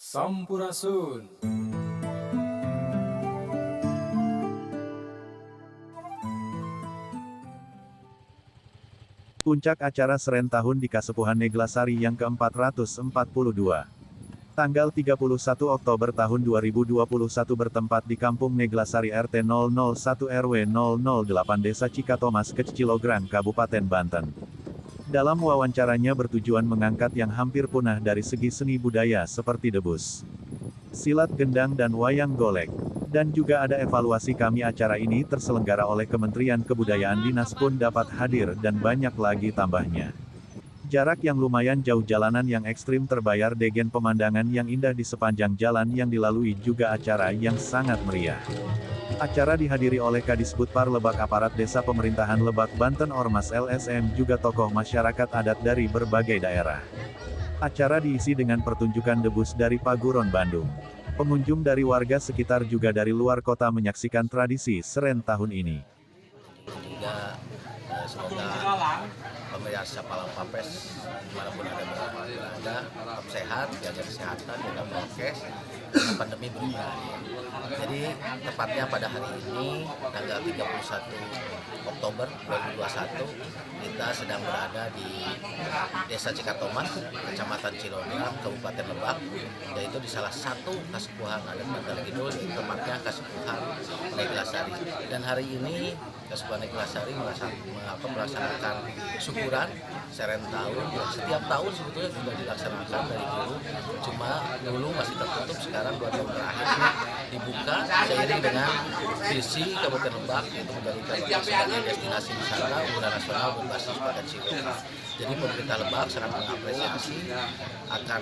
Sampurasun. Puncak acara Seren Tahun di Kasepuhan Neglasari yang ke-442. Tanggal 31 Oktober tahun 2021 bertempat di Kampung Neglasari RT 001 RW 008 Desa Cikatomas Kecilogran Kabupaten Banten. Dalam wawancaranya bertujuan mengangkat yang hampir punah dari segi seni budaya seperti debus, silat gendang dan wayang golek. Dan juga ada evaluasi kami acara ini terselenggara oleh Kementerian Kebudayaan Dinas pun dapat hadir dan banyak lagi tambahnya. Jarak yang lumayan jauh, jalanan yang ekstrim terbayar, degen pemandangan yang indah di sepanjang jalan yang dilalui, juga acara yang sangat meriah. Acara dihadiri oleh Kadisbudpar Lebak, aparat desa pemerintahan Lebak Banten, Ormas LSM, juga tokoh masyarakat adat dari berbagai daerah. Acara diisi dengan pertunjukan debus dari Paguron Bandung. Pengunjung dari warga sekitar juga dari luar kota menyaksikan tradisi Seren tahun ini. Juga semoga pemirsa Sapalang Papes dimanapun berada tetap sehat, jaga kesehatan, jaga prokes, karena pandemi belum berakhir. Jadi tepatnya pada hari ini tanggal 31 Oktober 2021 kita sedang berada di Desa Cikatomas, Kecamatan Cilodang, Kabupaten Lebak, yaitu di salah satu kasepuhan adat Bantar Kidul, yaitu tepatnya Kasepuhan Neglasari. Dan hari ini Kasepuhan Neglasari melaksanakan syukuran Seren tahun yang setiap tahun sebetulnya sudah dilaksanakan dari dulu, cuma dulu masih tertutup, sekarang 2 tahun terakhir dibuka seiring dengan visi Kabupaten Lebak, yaitu menjadikan Lebak sebagai destinasi wisata unggulan nasional berbasis pada Ciwidey. Jadi pemerintah Lebak sangat mengapresiasi akan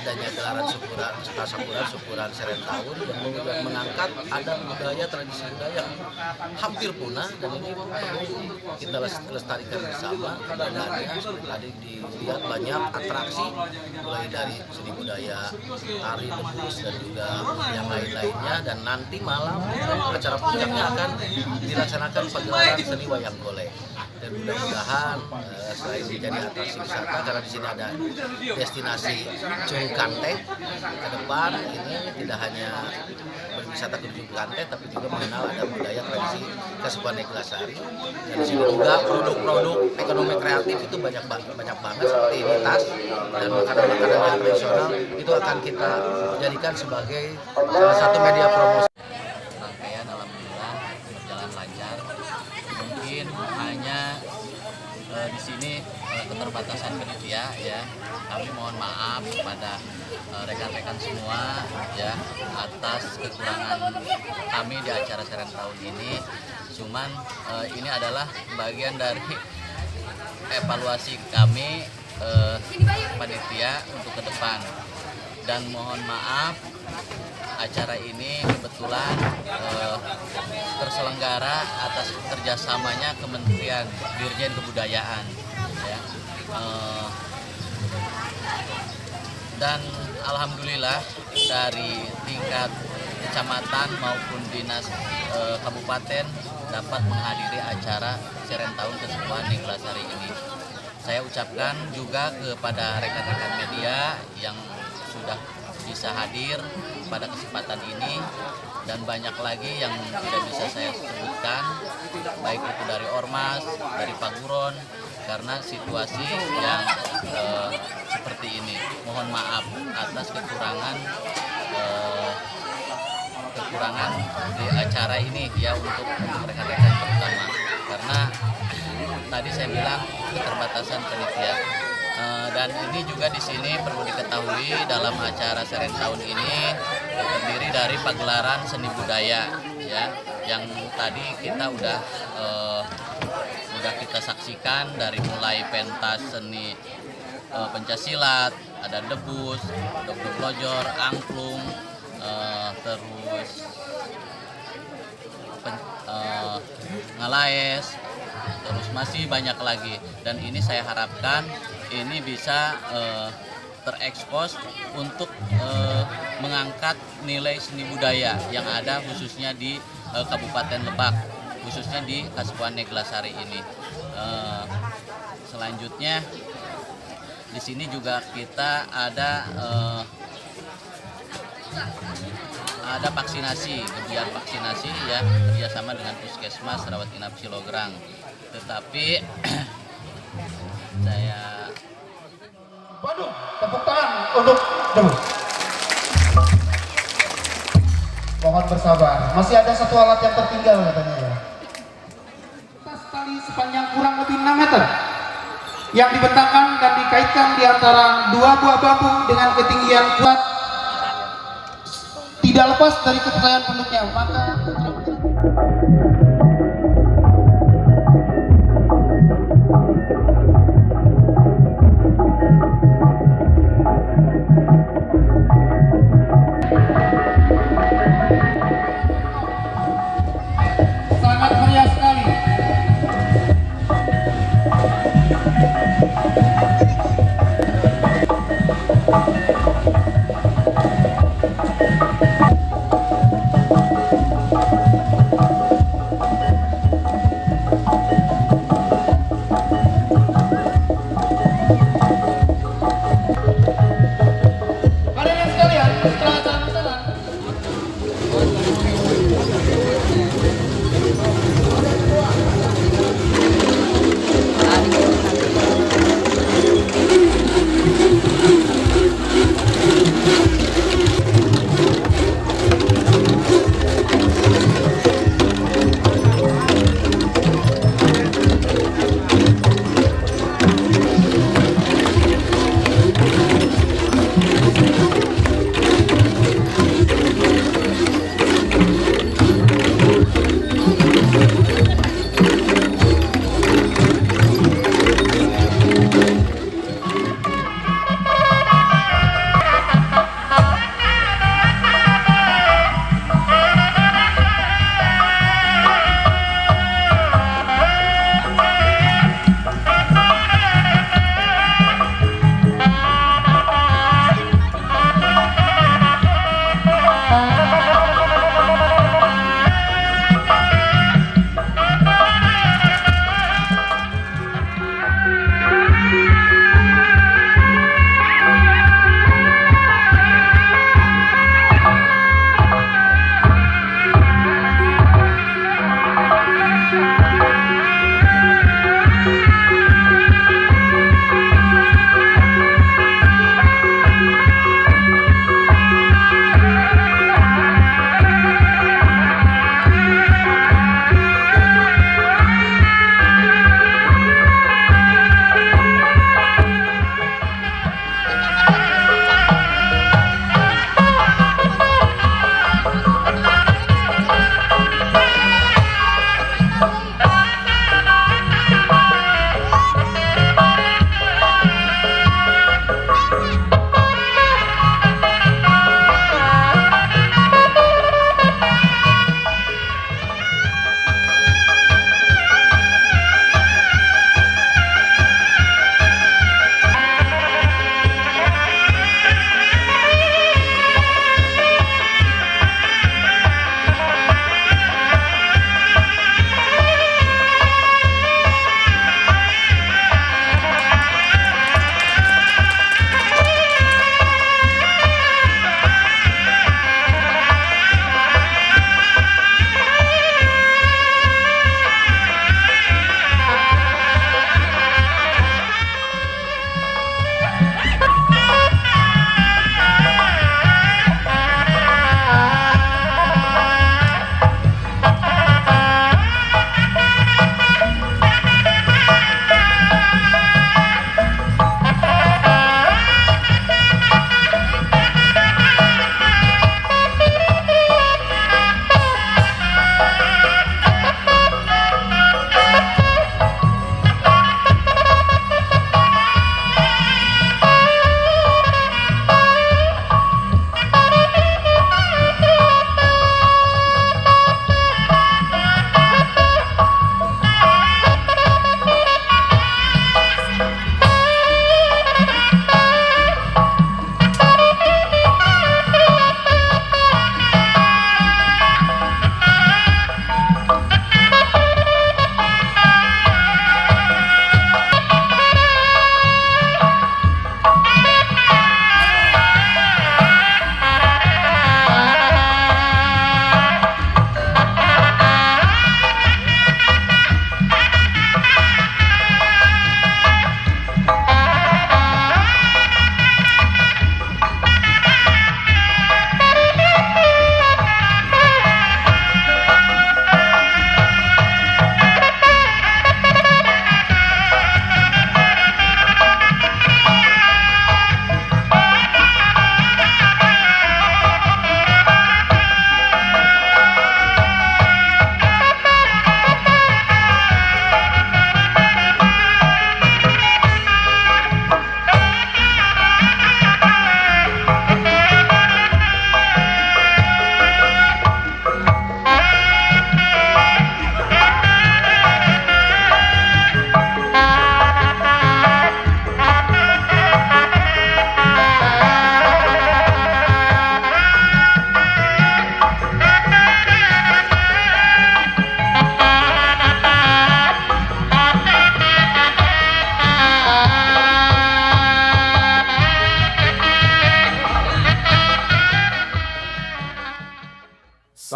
adanya gelaran syukuran Seren tahun yang mengangkat adat budaya, tradisi budaya hampir punah, dan ini perlu kita lestarikan bersama. Keberadaannya tadi dilihat banyak atraksi mulai dari seni budaya, tari, debus, dan juga yang lain-lainnya, dan nanti malam acara puncaknya akan dilaksanakan pagelaran seni wayang golek. Dan mudah-mudahan selain menjadi atraksi wisata, karena di sini ada destinasi Cung Kante, ke depan ini tidak hanya berwisata ke Cung Kante, tapi juga mengenal ada budaya tradisi Kasepuhan Neglasari. Dan di sini juga produk-produk ekonomi kreatif itu banyak banget, seperti ini tas dan makanan-makanan yang tradisional itu akan kita jadikan sebagai salah satu media promosi. Rangkaian alhamdulillah berjalan lancar. Mungkin hanya di sini keterbatasan panitia, ya. Kami mohon maaf kepada rekan-rekan semua, ya, atas kekurangan kami di acara Seren tahun ini. Cuman ini adalah bagian dari evaluasi kami panitia untuk ke depan. Dan mohon maaf, acara ini kebetulan terselenggara atas kerjasamanya Kementerian Dirjen Kebudayaan, ya. Dan alhamdulillah dari tingkat kecamatan maupun dinas kabupaten dapat menghadiri acara Seren tahun Kasepuhan Neglasari ini. Saya ucapkan juga kepada rekan-rekan media yang sudah bisa hadir pada kesempatan ini, dan banyak lagi yang tidak bisa saya sebutkan, baik itu dari Ormas, dari Paguron, karena situasi yang seperti ini. Mohon maaf atas kekurangan di acara ini, ya, untuk rekan-rekan terutama, karena tadi saya bilang keterbatasan panitia. Dan ini juga di sini perlu diketahui, dalam acara Seren tahun ini terdiri dari pagelaran seni budaya, ya, yang tadi kita udah kita saksikan dari mulai pentas seni pencaksilat, ada debus, dokter pelojor, angklung, terus ngalaes, terus masih banyak lagi. Dan ini saya harapkan ini bisa terekspos untuk mengangkat nilai seni budaya yang ada khususnya di Kabupaten Lebak, khususnya di Kasepuhan Neglasari ini. Selanjutnya di sini juga kita ada Ada vaksinasi, kegiatan vaksinasi ya, kerjasama dengan Puskesmas Rawat Inap Silograng. Tetapi saya Waduh, tepuk tangan untuk Demus. Mohon bersabar, masih ada satu alat yang tertinggal katanya ya. Tali sepanjang kurang lebih 6 meter yang dibentangkan dan dikaitkan di antara dua buah bambu dengan ketinggian kuat tidak lepas dari kepercayaan penduduknya, maka sangat meriah sekali. Hadirin sekalian, setelah acara pesanan,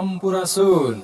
Sampurasun.